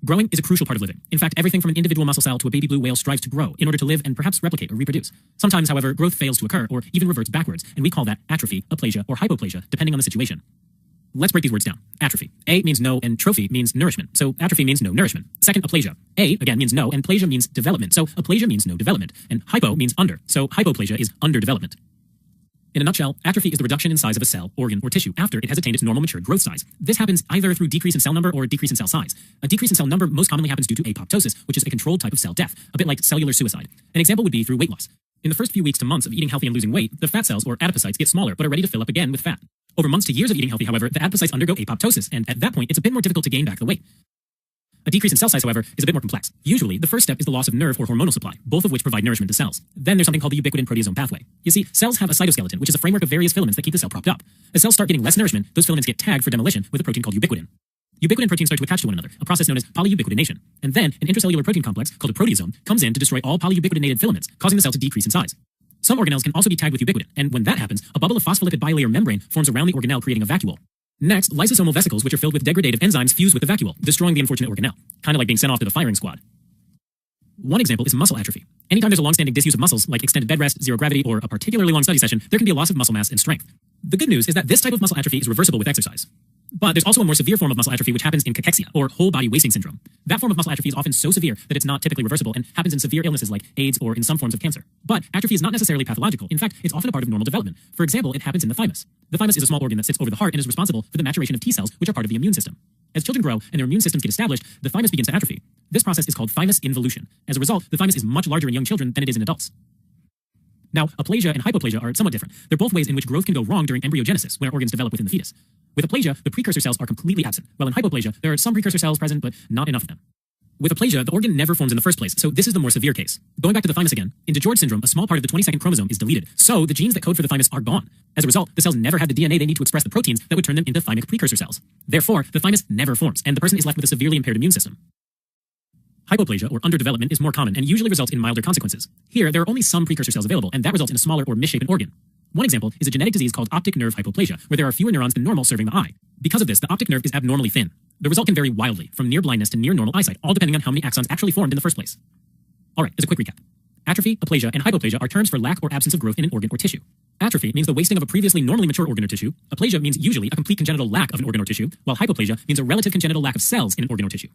Growing is a crucial part of living. In fact, everything from an individual muscle cell to a baby blue whale strives to grow in order to live and perhaps replicate or reproduce. Sometimes, however, growth fails to occur or even reverts backwards, and we call that atrophy, aplasia, or hypoplasia, depending on the situation. Let's break these words down. Atrophy. A means no, and trophy means nourishment. So atrophy means no nourishment. Second, aplasia. A, again, means no, and plasia means development. So aplasia means no development. And hypo means under. So hypoplasia is underdevelopment. In a nutshell, atrophy is the reduction in size of a cell, organ, or tissue after it has attained its normal mature growth size. This happens either through decrease in cell number or decrease in cell size. A decrease in cell number most commonly happens due to apoptosis, which is a controlled type of cell death, a bit like cellular suicide. An example would be through weight loss. In the first few weeks to months of eating healthy and losing weight, the fat cells, or adipocytes, get smaller but are ready to fill up again with fat. Over months to years of eating healthy, however, the adipocytes undergo apoptosis, and at that point, it's a bit more difficult to gain back the weight. A decrease in cell size, however, is a bit more complex. Usually, the first step is the loss of nerve or hormonal supply, both of which provide nourishment to cells. Then there's something called the ubiquitin proteasome pathway. You see, cells have a cytoskeleton, which is a framework of various filaments that keep the cell propped up. As cells start getting less nourishment, those filaments get tagged for demolition with a protein called ubiquitin. Ubiquitin proteins start to attach to one another, a process known as polyubiquitination. And then, an intracellular protein complex called a proteasome comes in to destroy all polyubiquitinated filaments, causing the cell to decrease in size. Some organelles can also be tagged with ubiquitin, and when that happens, a bubble of phospholipid bilayer membrane forms around the organelle, creating a vacuole. Next, lysosomal vesicles, which are filled with degradative enzymes, fuse with the vacuole, destroying the unfortunate organelle, kind of like being sent off to the firing squad. One example is muscle atrophy. Anytime there's a long-standing disuse of muscles, like extended bed rest, zero gravity, or a particularly long study session, there can be a loss of muscle mass and strength. The good news is that this type of muscle atrophy is reversible with exercise. But there's also a more severe form of muscle atrophy which happens in cachexia, or whole body wasting syndrome. That form of muscle atrophy is often so severe that it's not typically reversible and happens in severe illnesses like AIDS or in some forms of cancer. But atrophy is not necessarily pathological. In fact, it's often a part of normal development. For example, it happens in the thymus. The thymus is a small organ that sits over the heart and is responsible for the maturation of T cells, which are part of the immune system. As children grow and their immune systems get established, the thymus begins to atrophy. This process is called thymus involution. As a result, the thymus is much larger in young children than it is in adults. Now, aplasia and hypoplasia are somewhat different. They're both ways in which growth can go wrong during embryogenesis, when our organs develop within the fetus. With aplasia, the precursor cells are completely absent, while in hypoplasia, there are some precursor cells present, but not enough of them. With aplasia, the organ never forms in the first place, so this is the more severe case. Going back to the thymus again, in DiGeorge syndrome, a small part of the 22nd chromosome is deleted, so the genes that code for the thymus are gone. As a result, the cells never have the DNA they need to express the proteins that would turn them into thymic precursor cells. Therefore, the thymus never forms, and the person is left with a severely impaired immune system. Hypoplasia, or underdevelopment, is more common and usually results in milder consequences. Here, there are only some precursor cells available, and that results in a smaller or misshapen organ. One example is a genetic disease called optic nerve hypoplasia, where there are fewer neurons than normal serving the eye. Because of this, the optic nerve is abnormally thin. The result can vary wildly, from near blindness to near normal eyesight, all depending on how many axons actually formed in the first place. Alright, as a quick recap. Atrophy, aplasia, and hypoplasia are terms for lack or absence of growth in an organ or tissue. Atrophy means the wasting of a previously normally mature organ or tissue. Aplasia means usually a complete congenital lack of an organ or tissue, while hypoplasia means a relative congenital lack of cells in an organ or tissue.